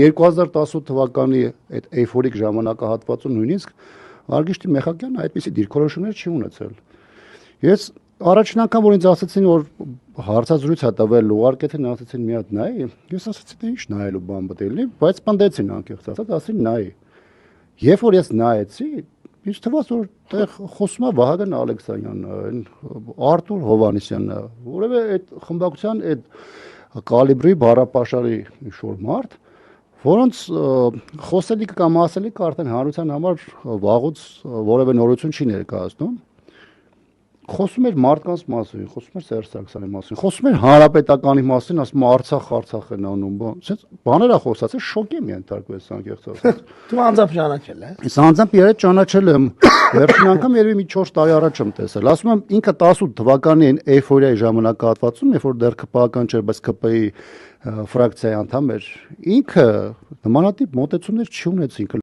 2018 թվականի այդ էյֆորիկ ժամանակահատվածում նույնիսկ Վարգիշտի Մեխակյանը այդպիսի դիրքորոշումներ չի ունեցել։ Ես առաջին անգամ որ ինձ ասացին որ հարցազրույց է տվել ուղարկե թե ասացին մի հատ նայի, ես ասացի թե ինչ նայելու բան պետք է լինի, բայց պնդեցին անկեղծ ասած, ասին նայի։ Երբ որ ես նայեցի, ինձ թվաց որ տեղ խոսում է Վահագն Ալեքսանյանը, Արտուր Հովհաննիսյանը, որովհետեւ այդ խմբակցության այդ կալիբրի բառապաշարի ինչ-որ մարդ, որոնց խոսելիքը կամ ասելիքը արդեն հանրության համար վաղուց որևէ նորություն չի ներկայացնում, խոսում էր մարդկանց մասին, խոսում էր Սերժ Սարգսյանի մասին, խոսում էր հանրապետականի մասին, ասում Արցախ են անում, ասես բաներ է խոսած, շոկ եմ ենթարկվել անկեղծ ասած։ Դու անձամբ ճանաչել ես։ Ես անձամբ երբ ճանաչել եմ, վերջին անգամ երևի մի 4 տարի առաջ եմ տեսել։ Ասում եմ ինքը 18 թվականի այն էյֆորիայի ժամանակահատվածում, երբ որ դեռ ԿՊԱ-ական չէր, բայց ԿՊ-ի ֆրակցիայի անդամ էր, ինքը նմանատիպ մոտեցումներ չի ունեցել, ինքը